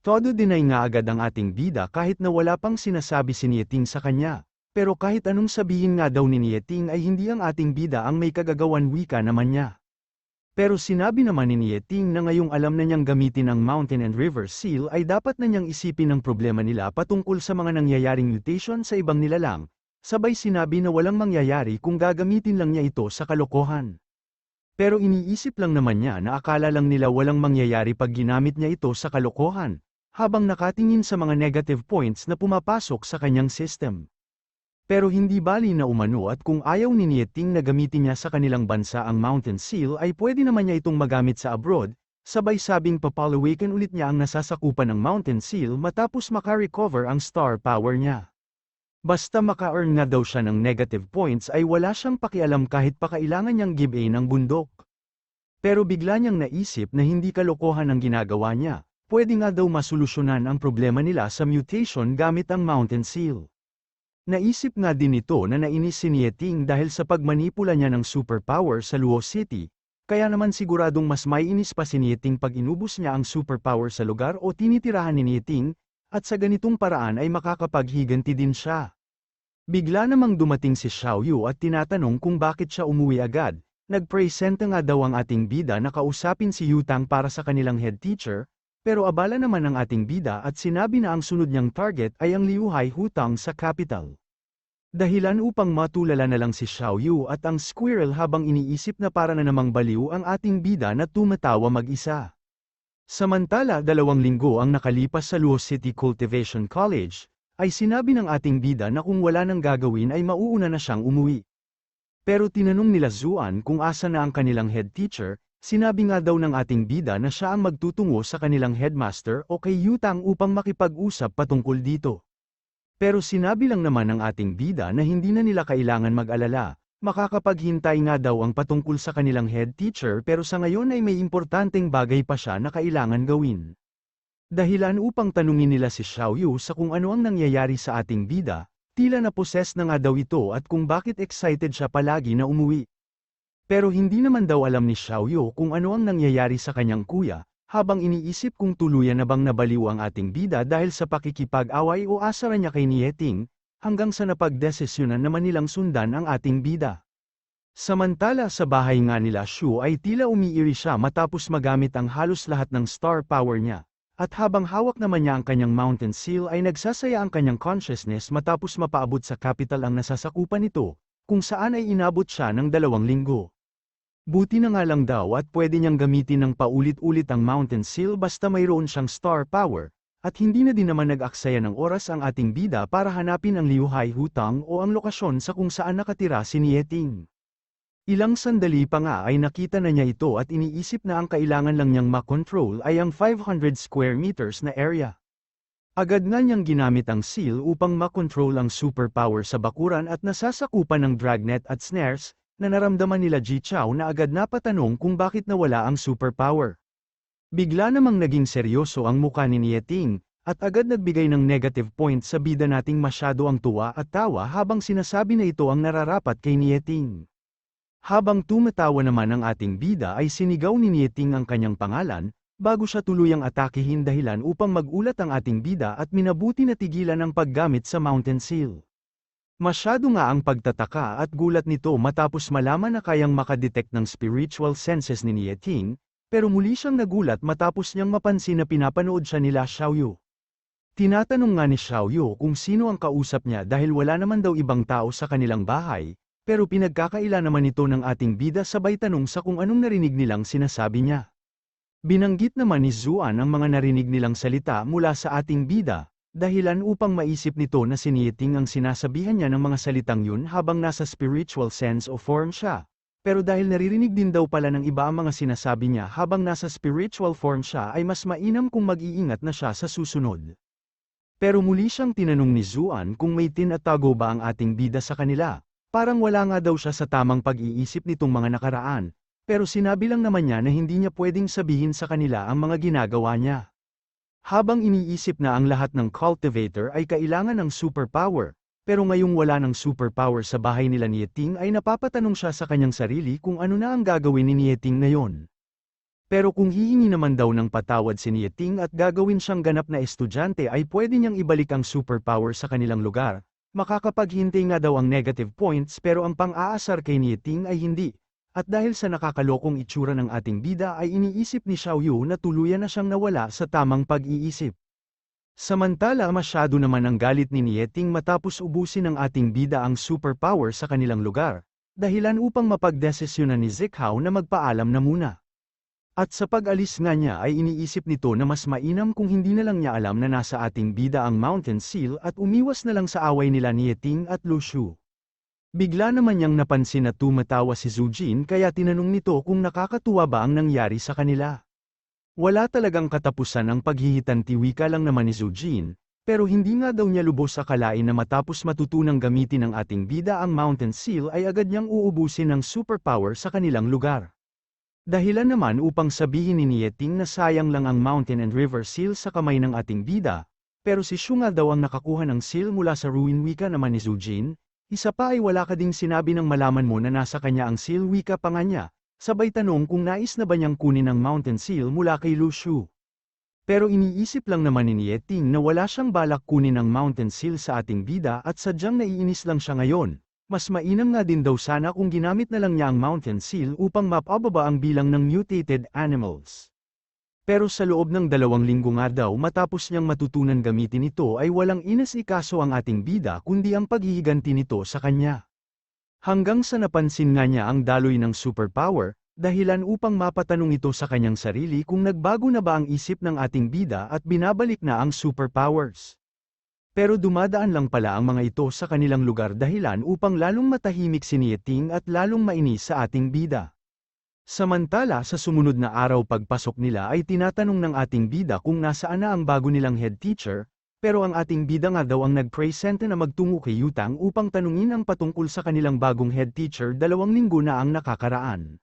Todo dinay nga agad ang ating bida kahit na wala pang sinasabi si Nieting sa kanya. Pero kahit anong sabihin nga daw ni Nieting ay hindi ang ating bida ang may kagagawan, wika naman niya. Pero sinabi naman ni Nieting na ngayong alam na niyang gamitin ang Mountain and River Seal ay dapat na niyang isipin ang problema nila patungkol sa mga nangyayaring mutation sa ibang nilalang, sabay sinabi na walang mangyayari kung gagamitin lang niya ito sa kalokohan. Pero iniisip lang naman niya na akala lang nila walang mangyayari pag ginamit niya ito sa kalokohan, habang nakatingin sa mga negative points na pumapasok sa kanyang system. Pero hindi bali na umano at kung ayaw ni Nieting na gamitin niya sa kanilang bansa ang Mountain Seal ay pwede naman niya itong magamit sa abroad, sabay sabing papalawakan ulit niya ang nasasakupan ng Mountain Seal matapos makarecover ang star power niya. Basta maka-earn nga daw siya ng negative points ay wala siyang pakialam kahit pa kailangan niyang give ng bundok. Pero bigla niyang naisip na hindi kalokohan ang ginagawa niya, pwede nga daw masolusyonan ang problema nila sa mutation gamit ang Mountain Seal. Naisip nga din ito na nainis si Nieting dahil sa pagmanipula niya ng superpower sa Luo City, kaya naman siguradong mas maiinis pa si Nieting pag inubos niya ang superpower sa lugar o tinitirahan ni Nieting, at sa ganitong paraan ay makakapaghiganti din siya. Bigla namang dumating si Xiaoyu at tinatanong kung bakit siya umuwi agad. Nagpresenta nga daw ang ating bida na kausapin si Yutang para sa kanilang head teacher, pero abala naman ang ating bida at sinabi na ang sunod niyang target ay ang Liuhai Hutang sa capital. Dahilan upang matulala na lang si Xiaoyu at ang squirrel habang iniisip na para na namang baliw ang ating bida na tumatawa mag-isa. Samantala 2 linggo ang nakalipas sa Luo City Cultivation College, ay sinabi ng ating bida na kung wala nang gagawin ay mauuna na siyang umuwi. Pero tinanong nila Zuan kung asa na ang kanilang head teacher, sinabi nga daw ng ating bida na siya ang magtutungo sa kanilang headmaster o kay Yutang upang makipag-usap patungkol dito. Pero sinabi lang naman ng ating bida na hindi na nila kailangan mag-alala, makakapaghintay nga daw ang patungkol sa kanilang head teacher pero sa ngayon ay may importanteng bagay pa siya na kailangan gawin. Dahilan upang tanungin nila si Xiaoyu sa kung ano ang nangyayari sa ating bida, tila na-possess na nga daw ito at kung bakit excited siya palagi na umuwi. Pero hindi naman daw alam ni Xiaoyu kung ano ang nangyayari sa kanyang kuya, habang iniisip kung tuluyan na bang nabaliw ang ating bida dahil sa pakikipag-away o asara niya kay Nieting, hanggang sa napagdesisyonan naman nilang sundan ang ating bida. Samantala sa bahay nga nila Shu ay tila umiiri siya matapos magamit ang halos lahat ng star power niya, at habang hawak naman niya ang kanyang Mountain Seal ay nagsasaya ang kanyang consciousness matapos mapaabot sa capital ang nasasakupan nito, kung saan ay inabot siya ng 2 linggo. Buti na nga lang daw at pwede niyang gamitin ng paulit-ulit ang Mountain Seal basta mayroon siyang star power, at hindi na din naman nag-aksaya ng oras ang ating bida para hanapin ang Liuhai Hutang o ang lokasyon sa kung saan nakatira si Nieting. Ilang sandali pa nga ay nakita na niya ito at iniisip na ang kailangan lang niyang makontrol ay ang 500 square meters na area. Agad nga niyang ginamit ang seal upang makontrol ang superpower sa bakuran at nasasakupan ng dragnet at snares, na naramdaman nila Ji Chao na agad napatanong kung bakit nawala ang superpower. Bigla namang naging seryoso ang mukha ni Nieting, at agad nagbigay ng negative point sa bida nating masyado ang tuwa at tawa habang sinasabi na ito ang nararapat kay Nieting. Habang tumatawa naman ang ating bida ay sinigaw ni Nieting ang kanyang pangalan, bago siya tuluyang atakihin dahilan upang magulat ang ating bida at minabuti na tigilan ang paggamit sa Mountain Seal. Masyado nga ang pagtataka at gulat nito matapos malaman na kayang makadetect ng spiritual senses ni Nieting, pero muli siyang nagulat matapos niyang mapansin na pinapanood siya nila Xiaoyu. Tinatanong nga ni Xiaoyu kung sino ang kausap niya dahil wala naman daw ibang tao sa kanilang bahay, pero pinagkakaila naman ito ng ating bida sabay tanong sa kung anong narinig nilang sinasabi niya. Binanggit naman ni Zuan ang mga narinig nilang salita mula sa ating bida, dahilan upang maisip nito na si Nieting ang sinasabihan niya ng mga salitang yun habang nasa spiritual sense o form siya. Pero dahil naririnig din daw pala ng iba ang mga sinasabi niya habang nasa spiritual form siya ay mas mainam kung mag-iingat na siya sa susunod. Pero muli siyang tinanong ni Zuan kung may tinatago ba ang ating bida sa kanila, parang wala nga daw siya sa tamang pag-iisip nitong mga nakaraan, pero sinabi lang naman niya na hindi niya pwedeng sabihin sa kanila ang mga ginagawa niya. Habang iniisip na ang lahat ng cultivator ay kailangan ng superpower, pero ngayong wala ng superpower sa bahay nila Nieting ay napapatanong siya sa kanyang sarili kung ano na ang gagawin ni Nieting ngayon. Pero kung hihingi naman daw ng patawad si Nieting at gagawin siyang ganap na estudyante ay pwede niyang ibalik ang superpower sa kanilang lugar. Makakapaghintay nga daw ang negative points pero ang pang-aasar kay Nieting ay hindi. At dahil sa nakakalokong itsura ng ating bida ay iniisip ni Xiaoyu na tuluyan na siyang nawala sa tamang pag-iisip. Samantala masyado naman ang galit ni Nieting matapos ubusin ng ating bida ang superpower sa kanilang lugar. Dahilan upang mapagdesisyonan ni Zikhao na magpaalam na muna. At sa pag-alis nga niya ay iniisip nito na mas mainam kung hindi na lang niya alam na nasa ating bida ang Mountain Seal at umiwas na lang sa away nila ni Yeting at Lu Shu. Bigla naman niyang napansin na tumatawa si Zhu Jin kaya tinanong nito kung nakakatuwa ba ang nangyari sa kanila. Wala talagang katapusan ang paghihitan-tiwika lang naman ni Zhu Jin, pero hindi nga daw niya lubos akalain na matapos matutunang gamitin ng ating bida ang Mountain Seal ay agad niyang uubusin ng superpower sa kanilang lugar. Dahilan naman upang sabihin ni Yeting na sayang lang ang Mountain and River Seal sa kamay ng ating bida, pero si Shu nga daw ang nakakuha ng seal mula sa ruin wika naman ni Zhu Jin. Isa pa ay wala ka ding sinabi ng malaman mo na nasa kanya ang seal wika pa nga niya, sabay tanong kung nais na ba niyang kunin ang Mountain Seal mula kay Lu Shu. Pero iniisip lang naman ni Yeting na wala siyang balak kunin ang Mountain Seal sa ating bida at sadyang naiinis lang siya ngayon. Mas mainam nga din daw sana kung ginamit na lang niya ang Mountain Seal upang mapababa ang bilang ng mutated animals. Pero sa loob ng 2 linggo nga daw matapos niyang matutunan gamitin ito ay walang inasikaso ang ating bida kundi ang paghihiganti nito sa kanya. Hanggang sa napansin nga niya ang daloy ng superpower, dahilan upang mapatanong ito sa kanyang sarili kung nagbago na ba ang isip ng ating bida at binabalik na ang superpowers. Pero dumadaan lang pala ang mga ito sa kanilang lugar dahilan upang lalong matahimik si Yeting at lalong mainis sa ating bida. Samantala sa sumunod na araw pagpasok nila ay tinatanong ng ating bida kung nasaan na ang bago nilang head teacher, pero ang ating bida nga daw ang nag-presente na magtungo kay Yutang upang tanungin ang patungkol sa kanilang bagong head teacher 2 linggo na ang nakakaraan.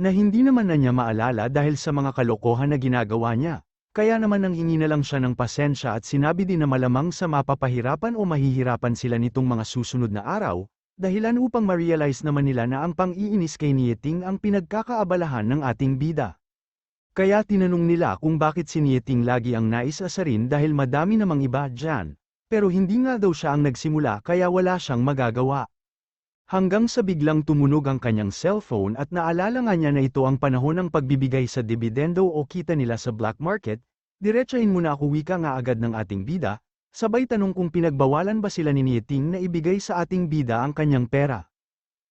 Na hindi naman na niya maalala dahil sa mga kalokohan na ginagawa niya. Kaya naman nanghingi na lang siya ng pasensya at sinabi din na malamang sa mapapahirapan o mahihirapan sila nitong mga susunod na araw, dahilan upang ma-realize naman nila na ang pang-iinis kay Yeting ang pinagkakaabalahan ng ating bida. Kaya tinanong nila kung bakit si Yeting lagi ang nais asarin dahil madami namang iba dyan, pero hindi nga daw siya ang nagsimula kaya wala siyang magagawa. Hanggang sa biglang tumunog ang kanyang cellphone at naalala nga niya na ito ang panahon ng pagbibigay sa dibidendo o kita nila sa black market, diretsahin mo na ako wika nga agad ng ating bida, sabay tanong kung pinagbawalan ba sila ni Yeting na ibigay sa ating bida ang kanyang pera.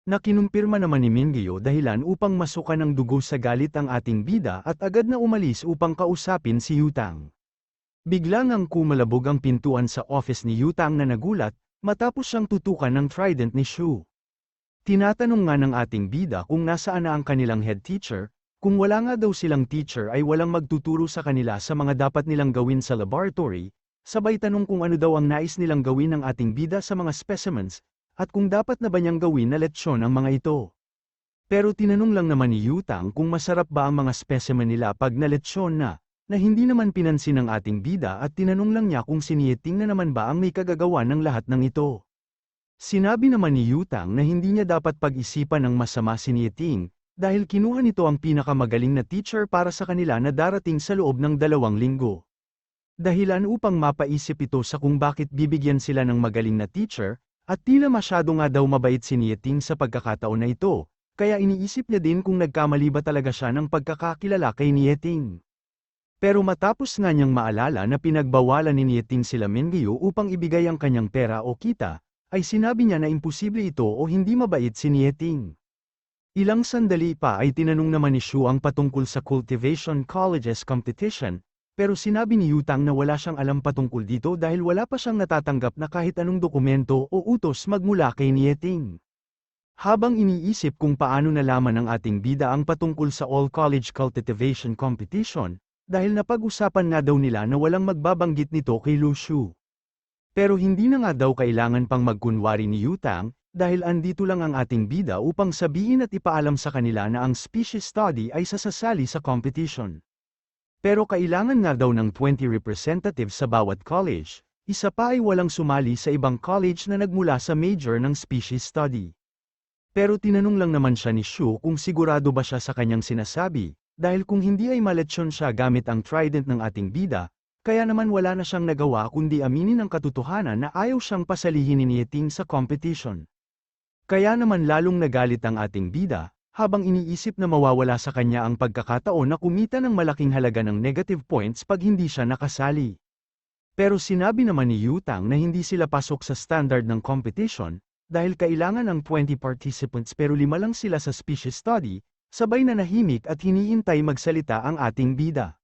Nakinumpirma naman ni Mingyo dahilan upang masukan ng dugo sa galit ang ating bida at agad na umalis upang kausapin si Yutang. Biglang ang kumalabog ang pintuan sa office ni Yutang na nagulat, matapos siyang tutukan ng trident ni Shu. Tinatanong nga ng ating bida kung nasaan na ang kanilang head teacher, kung wala nga daw silang teacher ay walang magtuturo sa kanila sa mga dapat nilang gawin sa laboratory, sabay tanong kung ano daw ang nais nilang gawin ng ating bida sa mga specimens, at kung dapat na ba niyang gawin na letsyon ang mga ito. Pero tinanong lang naman ni Yutang kung masarap ba ang mga specimen nila pag naletsyon na hindi naman pinansin ng ating bida at tinanong lang niya kung si Yeting na naman ba ang may kagagawa ng lahat ng ito. Sinabi naman ni Yutang na hindi niya dapat pag-isipan ng masama si Yeting, dahil kinuha nito ang pinakamagaling na teacher para sa kanila na darating sa loob ng 2 linggo. Dahilan upang mapaisip ito sa kung bakit bibigyan sila ng magaling na teacher, at tila masyado nga daw mabait si Yeting sa pagkakataon na ito, kaya iniisip niya din kung nagkamali ba talaga siya ng pagkakakilala kay Yeting. Pero matapos nga niyang maalala na pinagbawalan ni Yeting sila Mingyo upang ibigay ang kanyang pera o kita, ay sinabi niya na imposible ito o hindi mabait si Yeting. Ilang sandali pa ay tinanong naman ni Shu ang patungkol sa Cultivation Colleges competition, pero sinabi ni Yutang na wala siyang alam patungkol dito dahil wala pa siyang natatanggap na kahit anong dokumento o utos magmula kay Yeting. Habang iniisip kung paano nalaman ng ating bida ang patungkol sa All College Cultivation competition, dahil napag-usapan nga daw nila na walang magbabanggit nito kay Lu Shu. Pero hindi na nga daw kailangan pang magkunwari ni Yutang, dahil andito lang ang ating bida upang sabihin at ipaalam sa kanila na ang species study ay sasasali sa competition. Pero kailangan nga daw ng 20 representatives sa bawat college, isa pa ay walang sumali sa ibang college na nagmula sa major ng species study. Pero tinanong lang naman siya ni Shu kung sigurado ba siya sa kanyang sinasabi, dahil kung hindi ay maletsyon siya gamit ang trident ng ating bida, kaya naman wala na siyang nagawa kundi aminin ang katotohanan na ayaw siyang pasalihin ni Yeting sa competition. Kaya naman lalong nagalit ang ating bida, habang iniisip na mawawala sa kanya ang pagkakataon na kumita ng malaking halaga ng negative points pag hindi siya nakasali. Pero sinabi naman ni Yutang na hindi sila pasok sa standard ng competition, dahil kailangan ng 20 participants pero 5 lang sila sa species study, sabay na nahimik at hinihintay magsalita ang ating bida.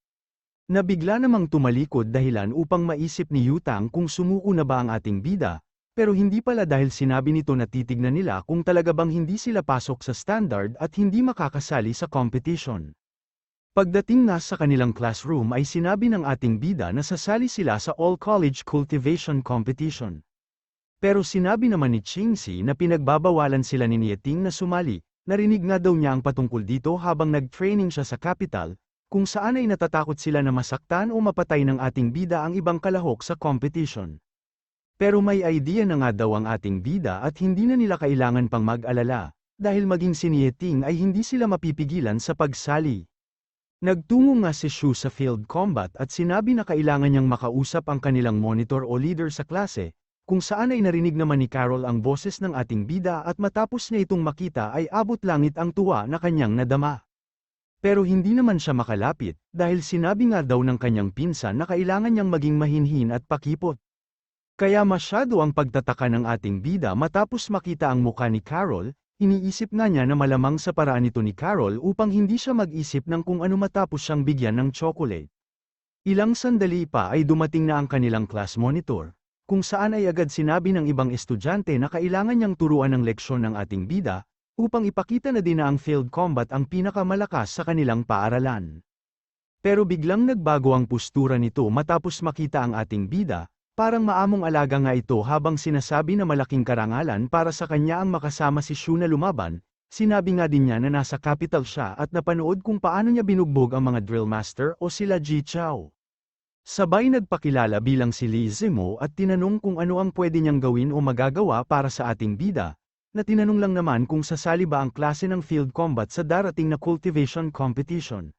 Nabigla namang tumalikod dahilan upang maisip ni Yutang kung sumuko na ba ang ating bida, pero hindi pala dahil sinabi nito na titignan nila kung talaga bang hindi sila pasok sa standard at hindi makakasali sa competition. Pagdating na sa kanilang classroom ay sinabi ng ating bida na sasali sila sa all-college cultivation competition. Pero sinabi naman ni Qingxi na pinagbabawalan sila ni Yeting na sumali, narinig nga daw niya ang patungkol dito habang nag-training siya sa capital, kung saan ay natatakot sila na masaktan o mapatay ng ating bida ang ibang kalahok sa competition. Pero may idea na nga daw ang ating bida at hindi na nila kailangan pang mag-alala, dahil maging si Yeting ay hindi sila mapipigilan sa pagsali. Nagtungo nga si Shu sa field combat at sinabi na kailangan niyang makausap ang kanilang monitor o leader sa klase, kung saan ay narinig naman ni Carol ang boses ng ating bida at matapos niya itong makita ay abot langit ang tuwa na kanyang nadama. Pero hindi naman siya makalapit, dahil sinabi nga daw ng kanyang pinsan na kailangan niyang maging mahinhin at pakipot. Kaya masyado ang pagtataka ng ating bida matapos makita ang mukha ni Carol, iniisip nga niya na malamang sa paraan ito ni Carol upang hindi siya mag-isip ng kung ano matapos siyang bigyan ng chocolate. Ilang sandali pa ay dumating na ang kanilang class monitor, kung saan ay agad sinabi ng ibang estudyante na kailangan niyang turuan ng leksyon ng ating bida, upang ipakita na din na ang field combat ang pinakamalakas sa kanilang paaralan. Pero biglang nagbago ang postura nito matapos makita ang ating bida, parang maamong alaga nga ito habang sinasabi na malaking karangalan para sa kanya ang makasama si Shu na lumaban, sinabi nga din niya na nasa capital siya at napanood kung paano niya binugbog ang mga drill master o sila Ji Chao. Sabay nagpakilala bilang si Li Zimo at tinanong kung ano ang pwede niyang gawin o magagawa para sa ating bida, na tinanong lang naman kung sasali ba ang klase ng field combat sa darating na cultivation competition.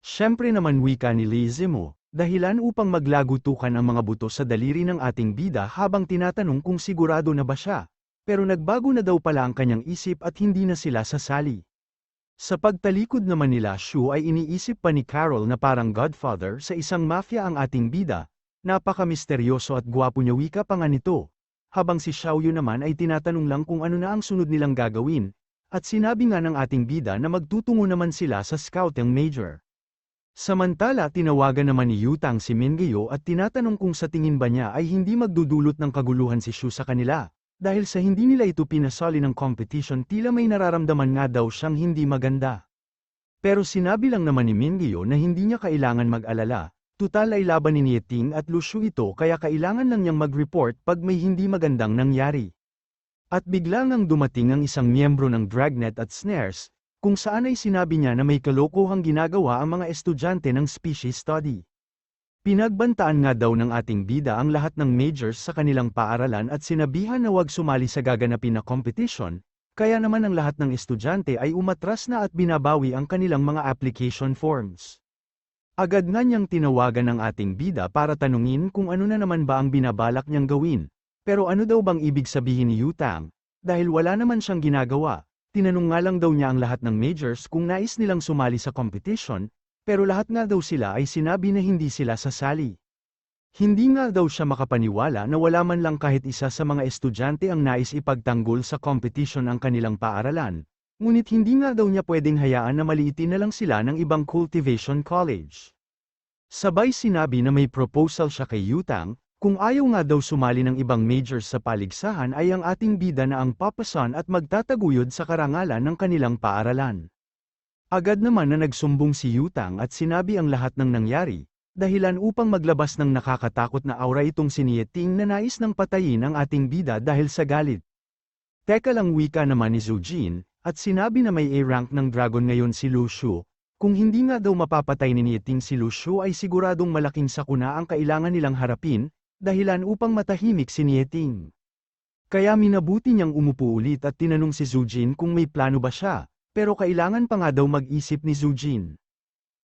Siyempre naman wika ni Li Zimo, dahilan upang maglagutukan ang mga buto sa daliri ng ating bida habang tinatanong kung sigurado na ba siya, pero nagbago na daw pala ang kanyang isip at hindi na sila sasali. Sa pagtalikod naman nila Shu ay iniisip pa ni Carol na parang godfather sa isang mafia ang ating bida, napaka-misteryoso at gwapo niya wika pa nga nito. Habang si Xiaoyu naman ay tinatanong lang kung ano na ang sunod nilang gagawin, at sinabi nga ng ating bida na magtutungo naman sila sa scouting major. Samantala tinawagan naman ni Yutang si Mingyo at tinatanong kung sa tingin ba niya ay hindi magdudulot ng kaguluhan si Shu sa kanila, dahil sa hindi nila ito pinasali ng competition tila may nararamdaman nga daw siyang hindi maganda. Pero sinabi lang naman ni Mingyo na hindi niya kailangan mag-alala, tutal ay laban ni Yeting at Lushu ito kaya kailangan lang niyang mag-report pag may hindi magandang nangyari. At bigla ngang dumating ang isang miyembro ng Dragnet at Snares, kung saan ay sinabi niya na may kalokohang ginagawa ang mga estudyante ng species study. Pinagbantaan nga daw ng ating bida ang lahat ng majors sa kanilang paaralan at sinabihan na huwag sumali sa gaganapin na competition, kaya naman ang lahat ng estudyante ay umatras na at binabawi ang kanilang mga application forms. Agad nga niyang tinawagan ng ating bida para tanungin kung ano na naman ba ang binabalak niyang gawin, pero ano daw bang ibig sabihin ni Yutang, dahil wala naman siyang ginagawa, tinanong nga lang daw niya ang lahat ng majors kung nais nilang sumali sa competition, pero lahat nga daw sila ay sinabi na hindi sila sasali. Hindi nga daw siya makapaniwala na wala man lang kahit isa sa mga estudyante ang nais ipagtanggol sa competition ang kanilang paaralan. Ngunit hindi nga daw niya pwedeng hayaan na maliitin na lang sila ng ibang cultivation college. Sabay sinabi na may proposal siya kay Yutang, kung ayaw nga daw sumali ng ibang majors sa paligsahan ay ang ating bida na ang papasan at magtataguyod sa karangalan ng kanilang paaralan. Agad naman na nagsumbong si Yutang at sinabi ang lahat ng nangyari, dahilan upang maglabas ng nakakatakot na aura itong si Yeting na nais ng patayin ang ating bida dahil sa galit. Teka lang wika naman ni Zhu Jin, at sinabi na may A-rank ng dragon ngayon si Lu Shu, kung hindi nga daw mapapatay ni Yeting si Lu Shu ay siguradong malaking sakuna ang kailangan nilang harapin, dahilan upang matahimik si Yeting. Kaya minabuti niyang umupo ulit at tinanong si Zhu Jin kung may plano ba siya, pero kailangan pa nga daw mag-isip ni Zhu Jin.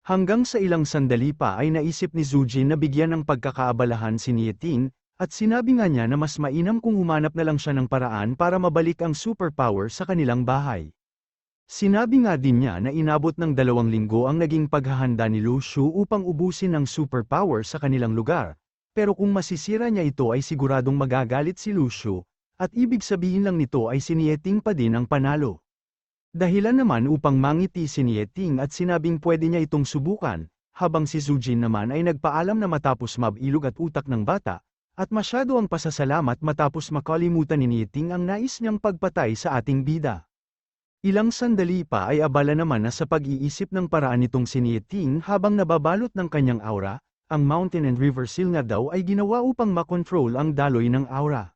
Hanggang sa ilang sandali pa ay naisip ni Zujin na bigyan ng pagkakaabalahan si Nieting, at sinabi nga niya na mas mainam kung humanap na lang siya ng paraan para mabalik ang superpower sa kanilang bahay. Sinabi nga din niya na inabot ng 2 linggo ang naging paghahanda ni Lu Shu upang ubusin ang superpower sa kanilang lugar, pero kung masisira niya ito ay siguradong magagalit si Lu Shu, at ibig sabihin lang nito ay si Nieting pa din ang panalo. Dahilan naman upang mangiti si Nieting at sinabing pwede niya itong subukan, habang si Zujin naman ay nagpaalam na matapos mabilog at utak ng bata, at masyado ang pasasalamat matapos makalimutan ni Nieting ang nais niyang pagpatay sa ating bida. Ilang sandali pa ay abala naman na sa pag-iisip ng paraan nitong si Nieting habang nababalot ng kanyang aura, ang Mountain and River Seal nga daw ay ginawa upang makontrol ang daloy ng aura.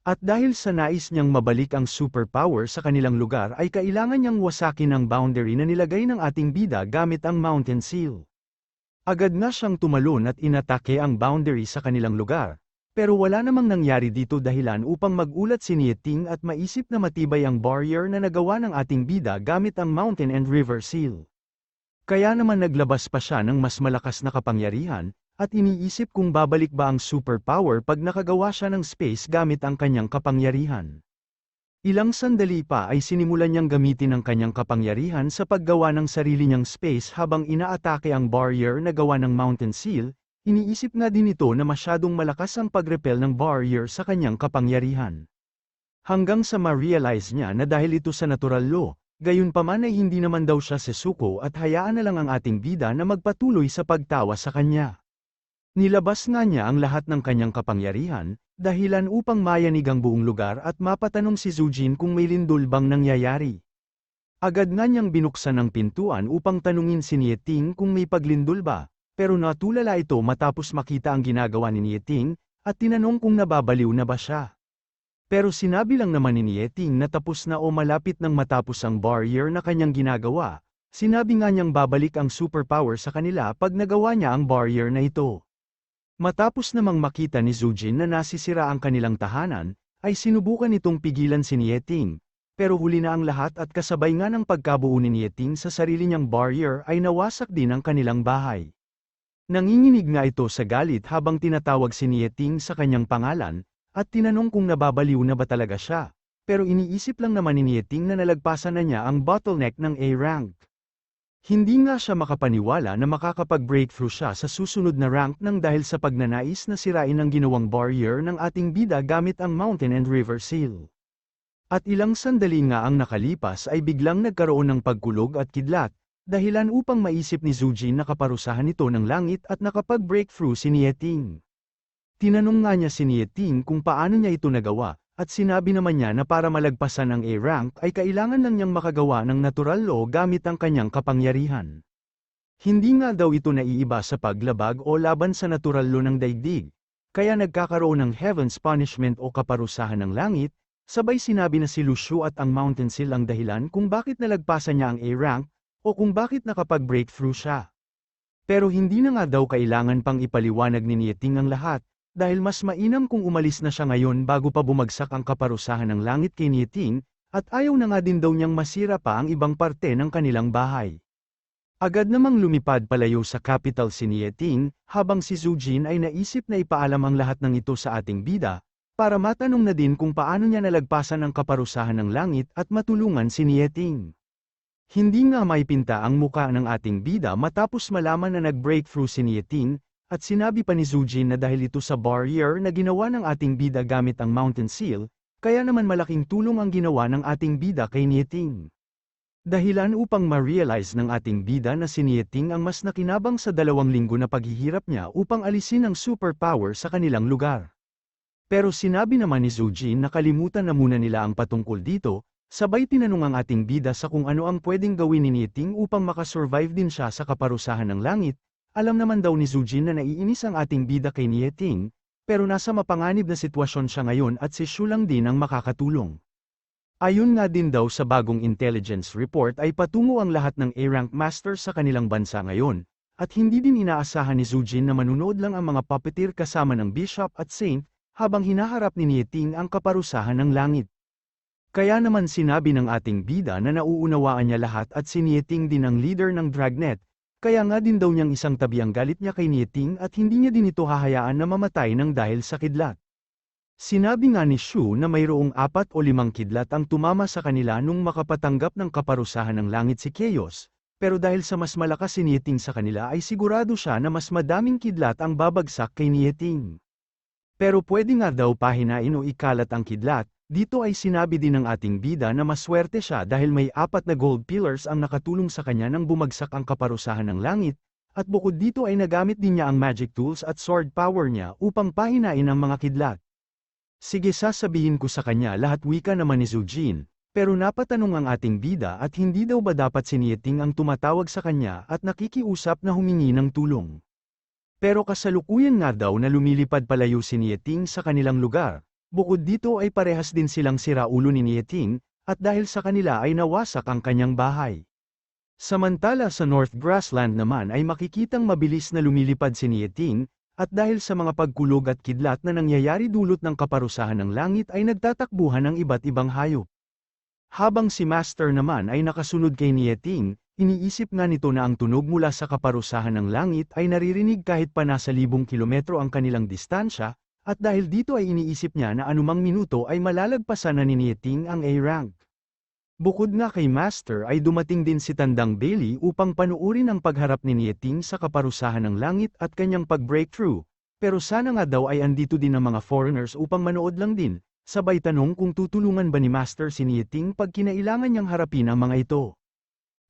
At dahil sa nais niyang mabalik ang superpower sa kanilang lugar ay kailangan niyang wasakin ang boundary na nilagay ng ating bida gamit ang Mountain Seal. Agad na siyang tumalon at inatake ang boundary sa kanilang lugar. Pero wala namang nangyari dito dahilan upang magulat si Nieting at maisip na matibay ang barrier na nagawa ng ating bida gamit ang Mountain and River Seal. Kaya naman naglabas pa siya ng mas malakas na kapangyarihan, at iniisip kung babalik ba ang superpower pag nakagawa siya ng space gamit ang kanyang kapangyarihan. Ilang sandali pa ay sinimulan niyang gamitin ang kanyang kapangyarihan sa paggawa ng sarili niyang space habang inaatake ang barrier na gawa ng Mountain Seal. Iniisip nga din ito na masyadong malakas ang pag-repel ng barrier sa kanyang kapangyarihan. Hanggang sa ma-realize niya na dahil ito sa natural law, gayunpaman ay hindi naman daw siya sesuko at hayaan na lang ang ating bida na magpatuloy sa pagtawa sa kanya. Nilabas nga niya ang lahat ng kanyang kapangyarihan, dahilan upang mayanig ang buong lugar at mapatanong si Zujin kung may lindol bang nangyayari. Agad nga niyang binuksan ang pintuan upang tanungin si Nieting kung may paglindol ba. Pero natulala ito matapos makita ang ginagawa ni Nieting, at tinanong kung nababaliw na ba siya. Pero sinabi lang naman ni Nieting na tapos na o malapit nang matapos ang barrier na kanyang ginagawa. Sinabi nga niyang babalik ang superpower sa kanila pag nagawa niya ang barrier na ito. Matapos namang makita ni Zujin na nasisira ang kanilang tahanan, ay sinubukan itong pigilan si Nieting. Pero huli na ang lahat at kasabay nga ng pagkabuo ni Nieting sa sarili niyang barrier ay nawasak din ang kanilang bahay. Nanginginig nga ito sa galit habang tinatawag si Nieting sa kanyang pangalan, at tinanong kung nababaliw na ba talaga siya, pero iniisip lang naman ni Nieting na nalagpasan na niya ang bottleneck ng A-rank. Hindi nga siya makapaniwala na makakapag-breakthrough siya sa susunod na rank nang dahil sa pagnanais na sirain ang ginawang barrier ng ating bida gamit ang Mountain and River Seal. At ilang sandali nga ang nakalipas ay biglang nagkaroon ng pagkulog at kidlat, dahilan upang maisip ni Zujin na kaparusahan ito ng langit at nakapag-breakthrough si Nieting. Tinanong nga niya si Nieting kung paano niya ito nagawa, at sinabi naman niya na para malagpasan ang A-rank ay kailangan lang niyang makagawa ng natural law gamit ang kanyang kapangyarihan. Hindi nga daw ito naiiba sa paglabag o laban sa natural law ng daigdig, kaya nagkakaroon ng Heaven's Punishment o kaparusahan ng langit, sabay sinabi na si Lu Shu at ang Mountain Seal ang dahilan kung bakit nalagpasan niya ang A-rank, o kung bakit nakapag-breakthrough siya. Pero hindi na nga daw kailangan pang ipaliwanag ni Nieting ang lahat, dahil mas mainam kung umalis na siya ngayon bago pa bumagsak ang kaparusahan ng langit kay Nieting, at ayaw na nga din daw niyang masira pa ang ibang parte ng kanilang bahay. Agad namang lumipad palayo sa capital si Nieting, habang si Zujin ay naisip na ipaalam ang lahat ng ito sa ating bida, para matanong na din kung paano niya nalagpasan ang kaparusahan ng langit at matulungan si Nieting. Hindi nga maipinta ang muka ng ating bida matapos malaman na nag-breakthrough si Nieting, at sinabi pa ni Zujin na dahil ito sa barrier na ginawa ng ating bida gamit ang Mountain Seal, kaya naman malaking tulong ang ginawa ng ating bida kay Nieting. Dahilan upang ma-realize ng ating bida na si Nieting ang mas nakinabang sa 2 linggo na paghihirap niya upang alisin ang superpower sa kanilang lugar. Pero sinabi naman ni Zujin na kalimutan na muna nila ang patungkol dito, sabay tinanong ang ating bida sa kung ano ang pwedeng gawin ni Nieting upang makasurvive din siya sa kaparusahan ng langit. Alam naman daw ni Zujin na naiinis ang ating bida kay Nieting, pero nasa mapanganib na sitwasyon siya ngayon at si Shu lang din ang makakatulong. Ayon nga din daw sa bagong intelligence report ay patungo ang lahat ng A-rank master sa kanilang bansa ngayon, at hindi din inaasahan ni Zujin na manunood lang ang mga puppeteer kasama ng Bishop at Saint, habang hinaharap ni Nieting ang kaparusahan ng langit. Kaya naman sinabi ng ating bida na nauunawaan niya lahat at si Nieting din ang leader ng Dragnet, Kaya nga din daw niyang isang tabi ang galit niya kay Nieting at hindi niya din ito hahayaan na mamatay ng dahil sa kidlat. Sinabi nga ni Shu na mayroong 4 o 5 kidlat ang tumama sa kanila nung makapatanggap ng kaparusahan ng langit si Chaos, pero dahil sa mas malakas si Nieting sa kanila ay sigurado siya na mas madaming kidlat ang babagsak kay Nieting. Pero pwede nga daw pahinain o ikalat ang kidlat. Dito ay sinabi din ng ating bida na maswerte siya dahil may 4 na gold pillars ang nakatulong sa kanya nang bumagsak ang kaparusahan ng langit, at bukod dito ay nagamit din niya ang magic tools at sword power niya upang pahinain ang mga kidlat. Sige, sasabihin ko sa kanya lahat, wika naman ni Zujin, pero napatanong ang ating bida at hindi daw ba dapat si Nieting ang tumatawag sa kanya at nakikiusap na humingi ng tulong. Pero kasalukuyan nga daw na lumilipad palayo si Nieting sa kanilang lugar. Bukod dito ay parehas din silang siraulo ni Nieting, at dahil sa kanila ay nawasak ang kanyang bahay. Samantala sa North Grassland naman ay makikitang mabilis na lumilipad si Nieting, at dahil sa mga pagkulog at kidlat na nangyayari dulot ng kaparusahan ng langit ay nagtatakbuhan ng iba't ibang hayop. Habang si Master naman ay nakasunod kay Nieting, iniisip nga nito na ang tunog mula sa kaparusahan ng langit ay naririnig kahit pa nasa 1,000 kilometro ang kanilang distansya, at dahil dito ay iniisip niya na anumang minuto ay malalagpasan na ni Nieting ang A-rank. Bukod nga kay Master ay dumating din si Tandang Bailey upang panuurin ang pagharap ni Nieting sa kaparusahan ng langit at kanyang pag-breakthrough, pero sana nga daw ay andito din ang mga foreigners upang manood lang din, sabay tanong kung tutulungan ba ni Master si Nieting pag kinailangan niyang harapin ang mga ito.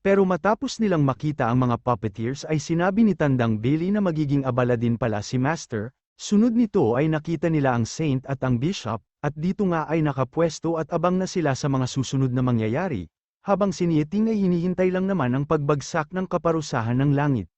Pero matapos nilang makita ang mga puppeteers ay sinabi ni Tandang Bailey na magiging abala din pala si Master. Sunod nito ay nakita nila ang Saint at ang Bishop, at dito nga ay nakapwesto at abang na sila sa mga susunod na mangyayari, habang si Nieting ay hinihintay lang naman ang pagbagsak ng kaparusahan ng langit.